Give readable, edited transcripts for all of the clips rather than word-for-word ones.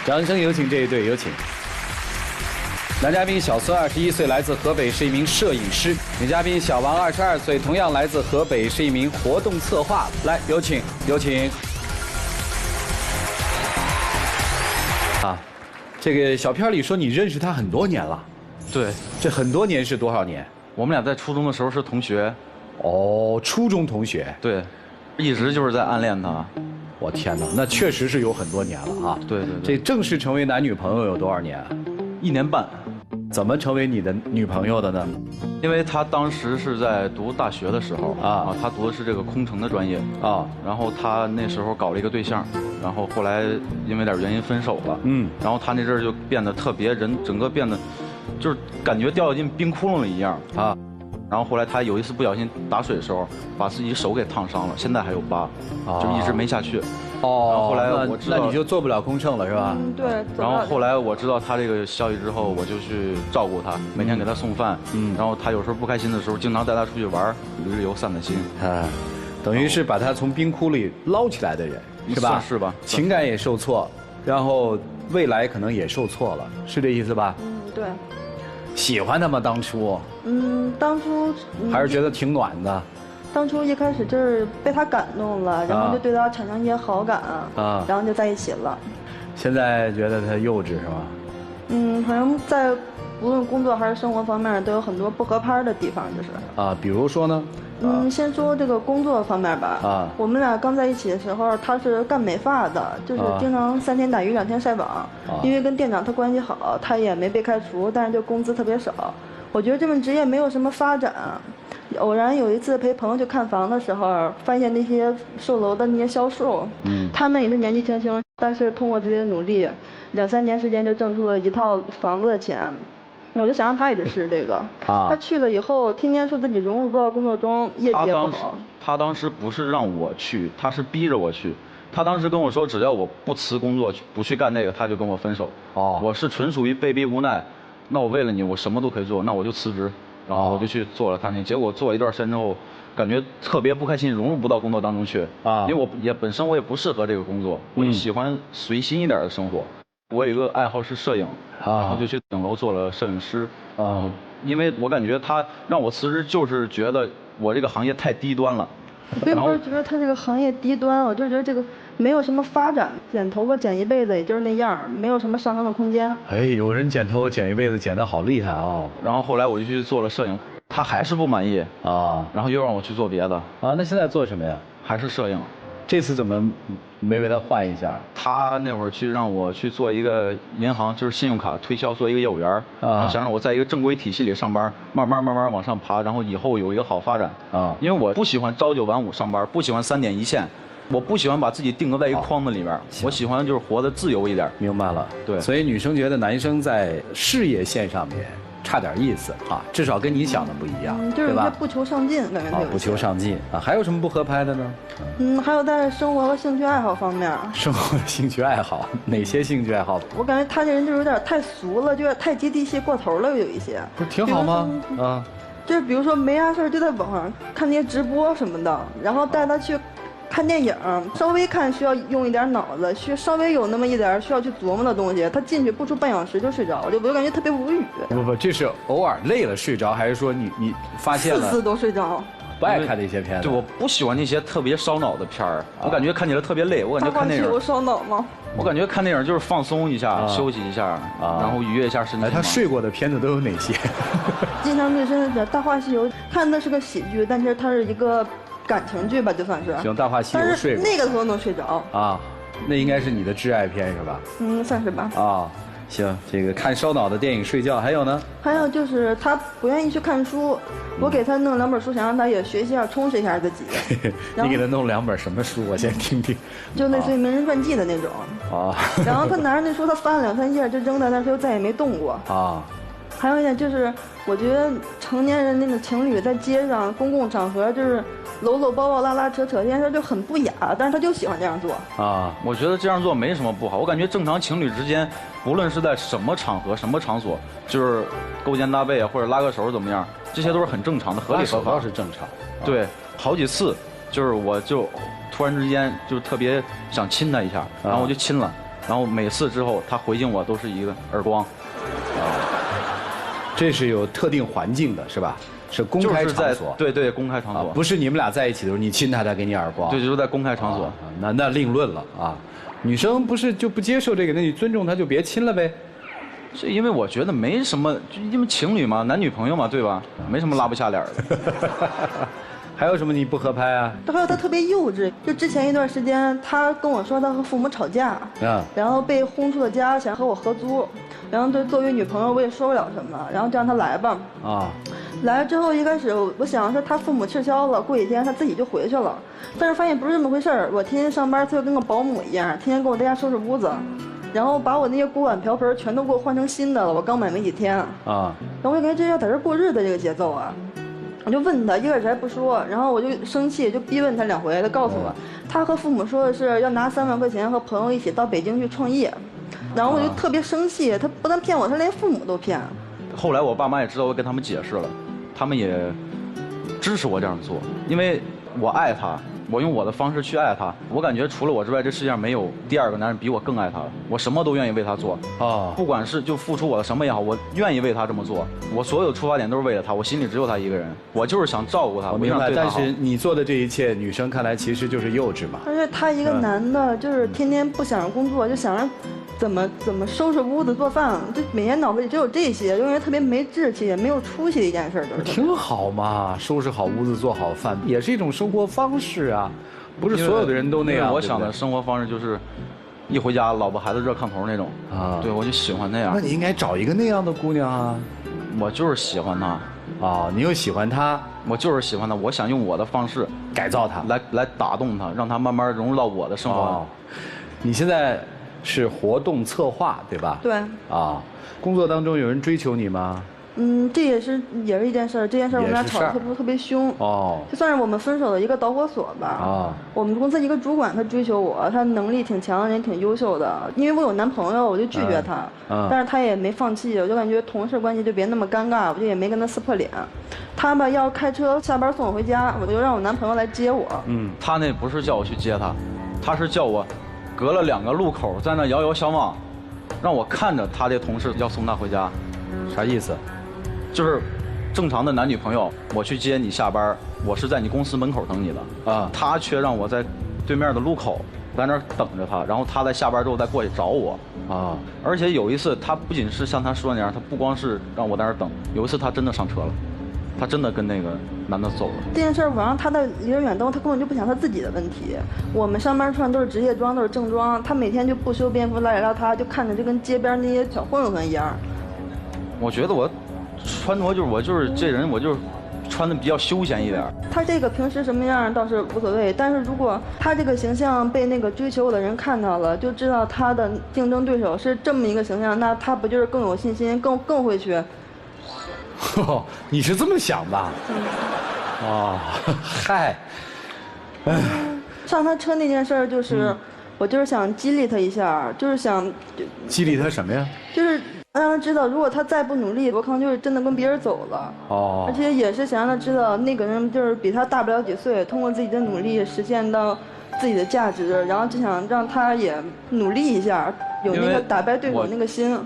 掌声有请这一对，有请。男嘉宾小孙21岁，来自河北，是一名摄影师；女嘉宾小王22岁，同样来自河北，是一名活动策划。来，有请，有请。啊，这个小片里说你认识他很多年了。对，这很多年是多少年？我们俩在初中的时候是同学。哦，初中同学。对，一直就是在暗恋他。我天哪，那确实是有很多年了啊。对对对。这正式成为男女朋友有多少年？1年半。怎么成为你的女朋友的呢？因为他当时是在读大学的时候他读的是这个空乘的专业然后他那时候搞了一个对象，然后后来因为点原因分手了。然后他那阵儿就变得特别人，整个变得就是感觉掉进冰窟窿里一样然后后来他有一次不小心打水的时候，把自己手给烫伤了，现在还有疤，就一直没下去。然后后来我知道，那你就做不了空乘了是吧？对。然后后来我知道他这个消息之后，我就去照顾他，每天给他送饭。然后他有时候不开心的时候，经常带他出去玩，旅游散散心。等于是把他从冰窟里捞起来的人，是吧？是吧？情感也受挫，然后未来可能也受挫了，是这意思吧？对。喜欢他吗？当初？当初还是觉得挺暖的。当初一开始就是被他感动了，然后就对他产生一些好感然后就在一起了。现在觉得他幼稚是吗？反正在无论工作还是生活方面都有很多不合拍的地方，就是比如说呢？先说这个工作方面吧。我们俩刚在一起的时候，他是干美发的，就是经常3天打鱼2天晒网。因为跟店长他关系好，他也没被开除，但是就工资特别少。我觉得这份职业没有什么发展。偶然有一次陪朋友去看房的时候，发现那些售楼的那些销售，他们也是年纪轻轻，但是通过自己的努力，2、3年时间就挣出了一套房子的钱。我就想让他也试这个。他去了以后，天天说自己融入不到工作中，业绩也不好。他当时不是让我去，他是逼着我去。他当时跟我说，只要我不辞工作，不去干那个，他就跟我分手。我是纯属于被逼无奈。那我为了你，我什么都可以做，那我就辞职。然后我就去做了他那，结果做了一段时间之后，感觉特别不开心，融入不到工作当中去因为本身我也不适合这个工作，我也喜欢随心一点的生活。我有一个爱好是摄影然后就去影楼做了摄影师因为我感觉他让我辞职，就是觉得我这个行业太低端了。我并不是觉得他这个行业低端，我就觉得这个没有什么发展，剪头发剪一辈子也就是那样，没有什么上升的空间。有人剪头发剪一辈子剪得好厉害然后后来我就去做了摄影，他还是不满意然后又让我去做别的那现在做什么呀？还是摄影。这次怎么没为他换一下？他那会儿让我去做一个银行，就是信用卡推销，做一个业务员想让我在一个正规体系里上班，慢慢往上爬，然后以后有一个好发展因为我不喜欢朝9晚5上班，不喜欢3点一线，我不喜欢把自己定格在一个框子里面，我喜欢就是活得自由一点。明白了。对，所以女生觉得男生在事业线上面差点意思至少跟你想的不一样，就是他不求上进，感觉不求上进还有什么不合拍的呢？还有在生活和兴趣爱好方面。生活兴趣爱好哪些兴趣爱好？我感觉他这人就有点太俗了，就有点太接地气过头了，有一些。不是挺好吗？就是比如说没啥事就在网上看那些直播什么的，然后带他去看电影，稍微看需要用一点脑子，稍微有那么一点需要去琢磨的东西，他进去不出半小时就睡着，我就感觉特别无语。不，这是偶尔累了睡着，还是说你发现了4次都睡着？不爱看那些片子。对，我不喜欢那些特别烧脑的片儿，我感觉看起来特别累。我感觉看电影有烧脑吗？我感觉看电影就是放松一下，休息一下然后愉悦一下身体。他睡过的片子都有哪些？印象最深的《大话西游》，看的是个喜剧，但是它是一个感情剧吧，就算是。行，《大话西游》睡过。那个时候能睡着那应该是你的挚爱片是吧？算是吧。行，这个看烧脑的电影睡觉，还有呢？还有就是他不愿意去看书，我给他弄2本书，想让他也学习一下，充实一下自己。你给他弄2本什么书？我先听听。就类似于名人传记的那种。然后他拿着那书，他翻了2、3页就扔在那，他就再也没动过。还有一点就是，我觉得成年人那种情侣在街上、公共场合就是搂搂抱抱、拉拉扯扯，这件事就很不雅，但是他就喜欢这样做。我觉得这样做没什么不好。我感觉正常情侣之间，不论是在什么场合、什么场所，就是勾肩搭背或者拉个手怎么样，这些都是很正常的，合理合法。是正常。对，好几次就是我就突然之间就特别想亲他一下，然后我就亲了。然后每次之后他回敬我都是一个耳光。这是有特定环境的，是吧？是公开场所。对，公开场所。不是你们俩在一起的时候，你亲他给你耳光。对，就是在公开场所。那另论了啊。女生不是就不接受这个，那你尊重他就别亲了呗。是因为我觉得没什么，就因为情侣嘛，男女朋友嘛，对吧？没什么拉不下脸的。还有什么你不合拍啊？还有他特别幼稚，就之前一段时间，他跟我说他和父母吵架，然后被轰出了家，想和我合租，然后对作为女朋友我也说不了什么，然后就让他来吧。来了之后一开始我想说他父母撤销了，过几天他自己就回去了，但是发现不是这么回事儿。我天天上班，他就跟个保姆一样，天天给我在家收拾屋子，然后把我那些锅碗瓢盆全都给我换成新的了。我刚买没几天然后我就感觉这要在这过日子这个节奏啊。我就问他，一开始还不说，然后我就生气，就逼问他2回，他告诉我，他和父母说的是要拿3万块钱和朋友一起到北京去创业，然后我就特别生气，他不但骗我，他连父母都骗。后来我爸妈也知道，我跟他们解释了，他们也支持我这样做，因为我爱他。我用我的方式去爱他，我感觉除了我之外，这世界上没有第2个男人比我更爱他了。我什么都愿意为他做不管是就付出我的什么也好，我愿意为他这么做。我所有的出发点都是为了他，我心里只有他一个人，我就是想照顾他。我明白，但是你做的这一切，女生看来其实就是幼稚嘛。而且他一个男的，就是天天不想着工作，就想着怎么收拾屋子做饭，就每天脑子里只有这些，就因为特别没志气，也没有出息的一件事。挺好嘛，收拾好屋子做好饭也是一种生活方式啊，不是所有的人都那样。我想的生活方式就是一回家老婆孩子热炕头那种对，我就喜欢那样。那你应该找一个那样的姑娘啊。我就是喜欢她你又喜欢她，我就是喜欢她，我想用我的方式改造她，来打动她，让她慢慢融入到我的生活。你现在是活动策划对吧？对。工作当中有人追求你吗？这也是一件事儿。这件事儿我们俩吵得特别凶就算是我们分手的一个导火索吧。我们公司一个主管他追求我，他能力挺强，人挺优秀的。因为我有男朋友，我就拒绝他，但是他也没放弃。我就感觉同事关系就别那么尴尬，我就也没跟他撕破脸。他吧要开车下班送我回家，我就让我男朋友来接我。他那不是叫我去接他，他是叫我隔了2个路口在那遥遥相望，让我看着他的同事要送他回家。啥意思？就是正常的男女朋友，我去接你下班，我是在你公司门口等你的他却让我在对面的路口在那儿等着他，然后他在下班之后再过去找我而且有一次他不仅是像他说那样，他不光是让我在那儿等，有一次他真的上车了，他真的跟那个男的走了。这件事我让他的离人远灯，他根本就不想他自己的问题。我们上班穿都是职业装，都是正装，他每天就不修边幅邋里邋遢，就看着就跟街边那些小混混一样。我觉得我穿着我就是这人，我就是穿的比较休闲一点。他这个平时什么样倒是无所谓，但是如果他这个形象被那个追求我的人看到了，就知道他的竞争对手是这么一个形象，那他不就是更有信心，更会去你是这么想的嗨上他车那件事儿就是我就是想激励他一下，就是想激励他什么呀？就是让他知道，如果他再不努力，我可能就是真的跟别人走了。而且也是想让他知道，那个人就是比他大不了几岁，通过自己的努力实现到自己的价值，然后就想让他也努力一下，有那个打败对手那个心。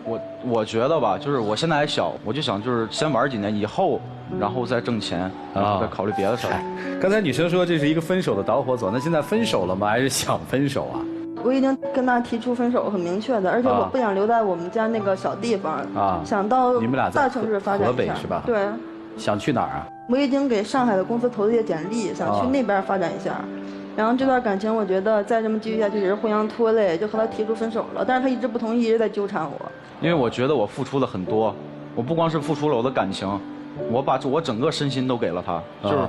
我觉得吧，就是我现在还小，我就想就是先玩几年，以后然后再挣钱，然后再考虑别的事儿。刚才女生说这是一个分手的导火索，那现在分手了吗？还是想分手啊？我已经跟他提出分手，很明确的，而且我不想留在我们家那个小地方想到大城市发展一下。河北是吧？对。想去哪儿啊？我已经给上海的公司投了一些简历，想去那边发展一下。然后这段感情，我觉得再这么继续下去只是互相拖累，就和他提出分手了。但是他一直不同意，一直在纠缠我。因为我觉得我付出了很多，我不光是付出了我的感情，我把我整个身心都给了他，就是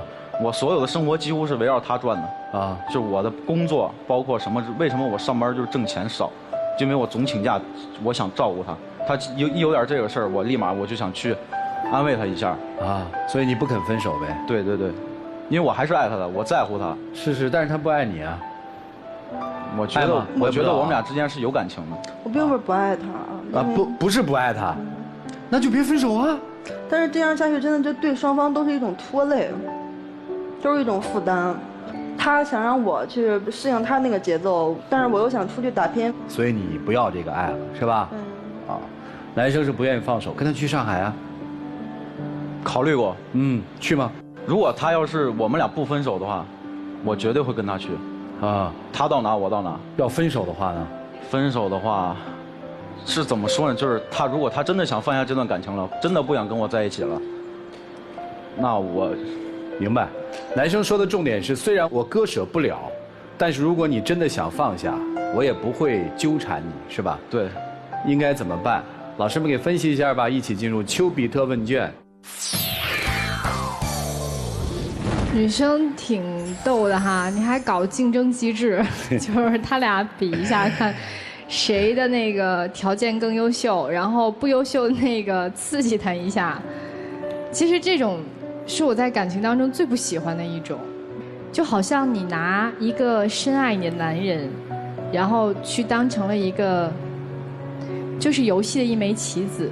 我所有的生活几乎是围绕他转的就是我的工作，包括什么，为什么我上班就是挣钱少，就因为我总请假，我想照顾他，他有点这个事儿，我立马我就想去安慰他一下所以你不肯分手呗？对对对，因为我还是爱他的，我在乎他。是，但是他不爱你啊。我觉得我们俩之间是有感情的。我并不是不爱他不是不爱他，那就别分手啊。但是这样下去真的就对双方都是一种拖累，都是一种负担。他想让我去适应他那个节奏，但是我又想出去打拼，所以你不要这个爱了，是吧？啊，男生是不愿意放手，跟他去上海啊？考虑过，去吗？如果他要是我们俩不分手的话，我绝对会跟他去。啊，他到哪我到哪。要分手的话呢？分手的话，是怎么说呢？就是如果他真的想放下这段感情了，真的不想跟我在一起了，那我明白。男生说的重点是，虽然我割舍不了，但是如果你真的想放下，我也不会纠缠你，是吧？对。应该怎么办？老师们给分析一下吧。一起进入丘比特问卷。女生挺逗的哈，你还搞竞争机制，就是他俩比一下看谁的那个条件更优秀，然后不优秀的那个刺激他一下。其实这种是我在感情当中最不喜欢的一种，就好像你拿一个深爱你的男人，然后去当成了一个就是游戏的一枚棋子，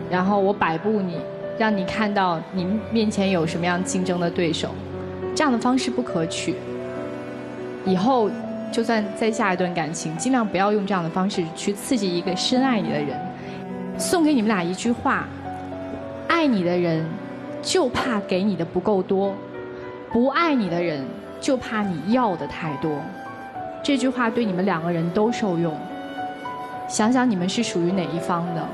然后我摆布你，让你看到你面前有什么样竞争的对手，这样的方式不可取。以后就算再下一段感情，尽量不要用这样的方式去刺激一个深爱你的人。送给你们俩一句话：爱你的人就怕给你的不够多，不爱你的人就怕你要的太多。这句话对你们两个人都受用。想想你们是属于哪一方的。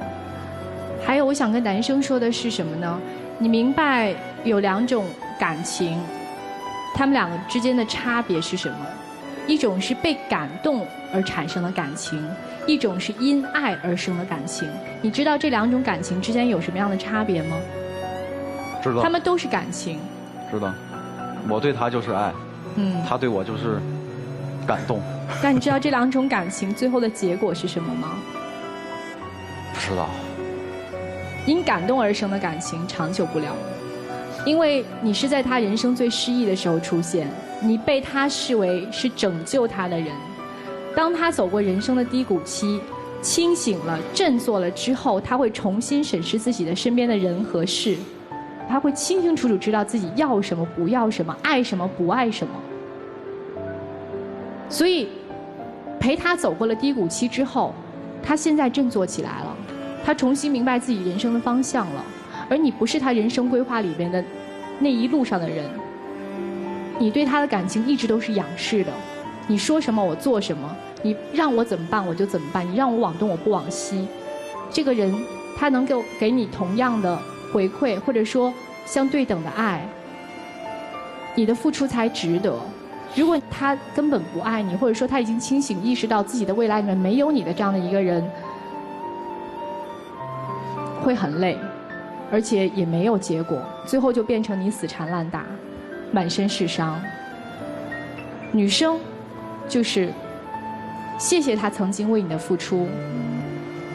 还有我想跟男生说的是什么呢？你明白有两种感情，他们两个之间的差别是什么？一种是被感动而产生的感情，一种是因爱而生的感情。你知道这两种感情之间有什么样的差别吗？知道。他们都是感情。知道。我对他就是爱，他对我就是感动。但你知道这两种感情最后的结果是什么吗？不知道。因感动而生的感情长久不了，因为你是在他人生最失意的时候出现，你被他视为是拯救他的人。当他走过人生的低谷期，清醒了、振作了之后，他会重新审视自己的身边的人和事，他会清清楚楚知道自己要什么、不要什么、爱什么、不爱什么。所以，陪他走过了低谷期之后，他现在振作起来了。他重新明白自己人生的方向了，而你不是他人生规划里边的那一路上的人。你对他的感情一直都是仰视的，你说什么我做什么，你让我怎么办我就怎么办，你让我往东我不往西。这个人他能够给你同样的回馈，或者说相对等的爱，你的付出才值得。如果他根本不爱你，或者说他已经清醒意识到自己的未来里面没有你的这样的一个人，会很累，而且也没有结果，最后就变成你死缠烂打，满身是伤。女生就是谢谢他曾经为你的付出，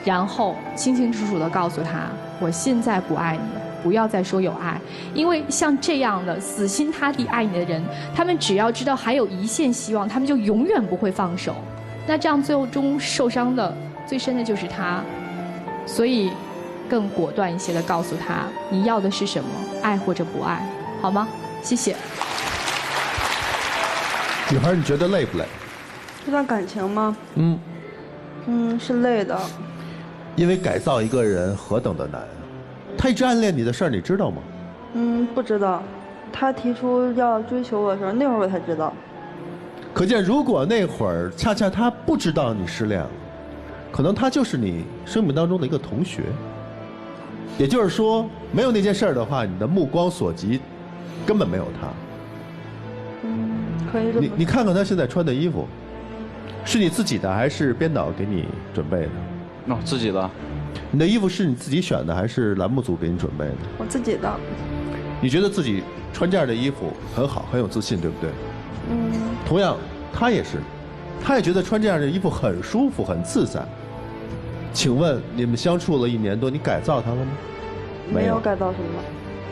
然后清清楚楚地告诉他，我现在不爱你，不要再说有爱。因为像这样的死心塌地爱你的人，他们只要知道还有一线希望，他们就永远不会放手。那这样最终受伤的最深的就是他，所以更果断一些的告诉他，你要的是什么，爱或者不爱，好吗？谢谢。女孩，你觉得累不累？这段感情吗？是累的。因为改造一个人何等的难啊！他一直暗恋你的事儿，你知道吗？不知道。他提出要追求我的时候，那会儿我才知道。可见，如果那会儿恰恰他不知道你失恋了，可能他就是你生命当中的一个同学。也就是说，没有那件事儿的话，你的目光所及根本没有他。可以这么。你看看他现在穿的衣服，是你自己的还是编导给你准备的？自己的。你的衣服是你自己选的还是栏目组给你准备的？我自己的。你觉得自己穿这样的衣服很好，很有自信，对不对？同样，他也是，他也觉得穿这样的衣服很舒服、很自在。请问你们相处了1年多，你改造他了吗？没有改造什么。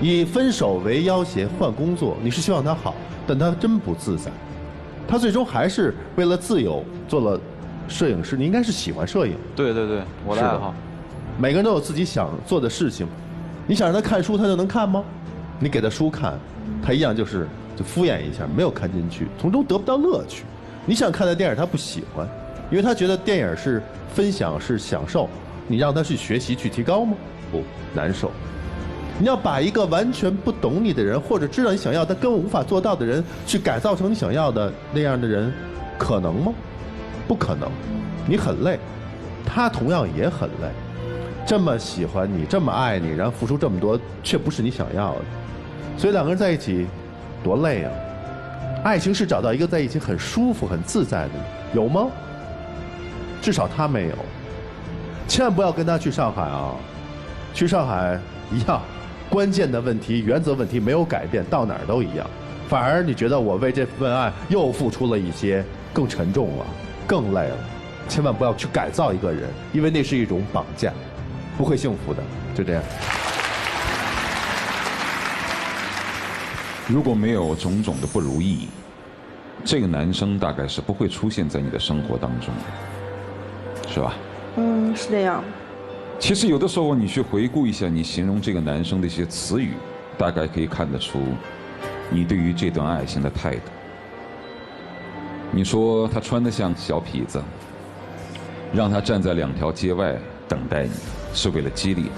以分手为要挟换工作，你是希望他好，但他真不自在。他最终还是为了自由做了摄影师。你应该是喜欢摄影。对对对，我的爱好。每个人都有自己想做的事情。你想让他看书，他就能看吗？你给他书看，他一样就是就敷衍一下，没有看进去，从中得不到乐趣。你想看的电影他不喜欢，因为他觉得电影是分享是享受，你让他去学习去提高吗？不，难受。你要把一个完全不懂你的人，或者知道你想要但根本无法做到的人，去改造成你想要的那样的人，可能吗？不可能。你很累，他同样也很累。这么喜欢你，这么爱你，然后付出这么多，却不是你想要的，所以两个人在一起多累啊！爱情是找到一个在一起很舒服、很自在的，有吗？至少他没有。千万不要跟他去上海啊！去上海一样。关键的问题、原则问题没有改变，到哪儿都一样，反而你觉得我为这份爱又付出了一些，更沉重了，更累了。千万不要去改造一个人，因为那是一种绑架，不会幸福的。就这样。如果没有种种的不如意，这个男生大概是不会出现在你的生活当中的，是吧？是这样。其实有的时候你去回顾一下你形容这个男生的一些词语，大概可以看得出你对于这段爱情的态度。你说他穿得像小痞子，让他站在2条街外等待你，是为了激励他。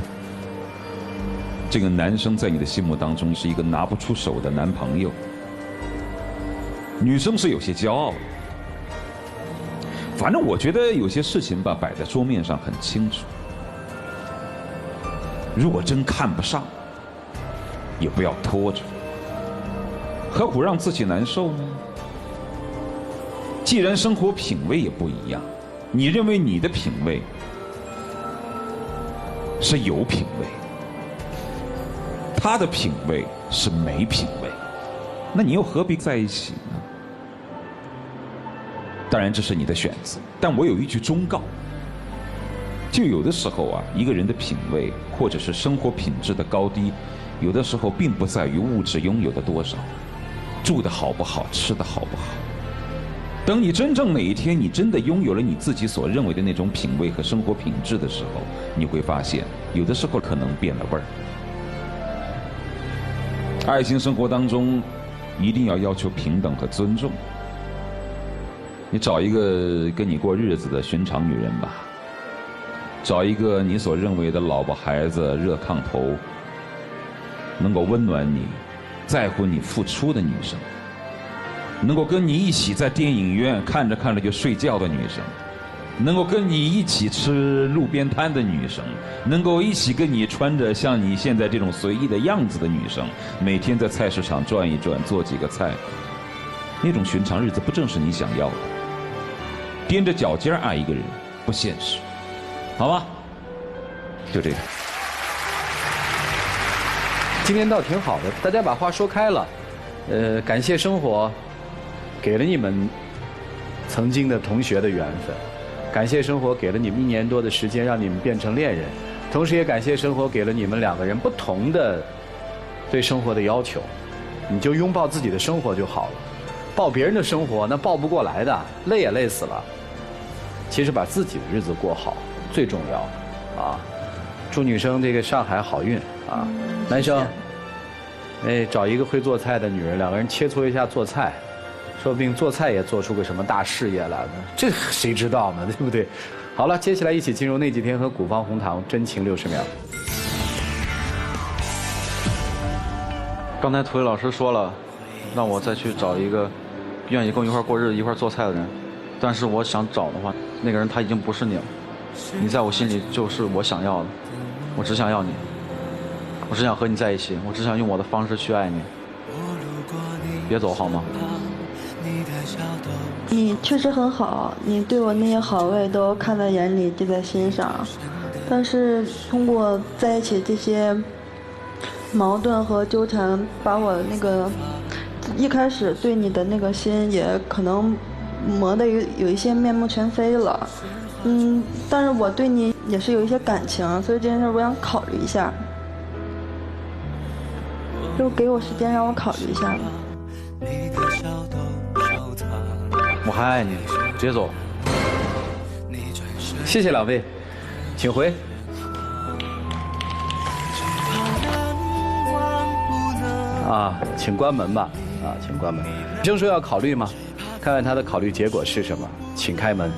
这个男生在你的心目当中是一个拿不出手的男朋友。女生是有些骄傲的，反正我觉得有些事情吧摆在桌面上很清楚。如果真看不上，也不要拖着，何苦让自己难受呢？既然生活品味也不一样，你认为你的品味是有品味，他的品味是没品味，那你又何必在一起呢？当然这是你的选择，但我有一句忠告，就有的时候啊，一个人的品味或者是生活品质的高低，有的时候并不在于物质拥有的多少，住的好不好，吃的好不好。等你真正哪一天你真的拥有了你自己所认为的那种品味和生活品质的时候，你会发现有的时候可能变了味儿。爱情生活当中一定要要求平等和尊重。你找一个跟你过日子的寻常女人吧，找一个你所认为的老婆孩子热炕头，能够温暖你，在乎你付出的女生，能够跟你一起在电影院看着看着就睡觉的女生，能够跟你一起吃路边摊的女生，能够一起跟你穿着像你现在这种随意的样子的女生，每天在菜市场转一转，做几个菜，那种寻常日子不正是你想要的？踮着脚尖爱一个人不现实，好吧？就这个。今天倒挺好的，大家把话说开了。感谢生活给了你们曾经的同学的缘分，感谢生活给了你们1年多的时间让你们变成恋人，同时也感谢生活给了你们2个人不同的对生活的要求。你就拥抱自己的生活就好了，抱别人的生活那抱不过来的，累也累死了。其实把自己的日子过好最重要啊！祝女生这个上海好运啊！男生，找一个会做菜的女人，2个人切磋一下做菜，说不定做菜也做出个什么大事业来呢？这谁知道呢？对不对？好了，接下来一起进入那几天和古方红糖真情60秒。刚才涂磊老师说了，让我再去找一个愿意跟我一块过日子、一块做菜的人，但是我想找的话，那个人他已经不是你了，你在我心里就是我想要的，我只想要你，我只想和你在一起，我只想用我的方式去爱你，别走好吗？你确实很好，你对我那些好我也都看在眼里，记在心上，但是通过在一起这些矛盾和纠缠，把我那个一开始对你的那个心也可能磨得有一些面目全非了。但是我对你也是有一些感情，所以这件事我想考虑一下，就给我时间让我考虑一下吧。我还爱你，别走。谢谢2位，请回。请关门吧。啊，请关门。医生说要考虑吗？看看他的考虑结果是什么，请开门。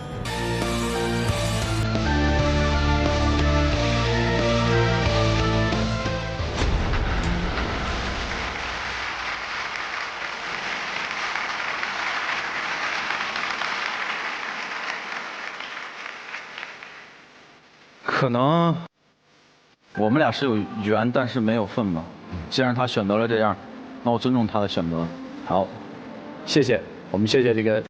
可能我们俩是有缘，但是没有分吧。既然他选择了这样，那我尊重他的选择。好，谢谢，我们谢谢这个。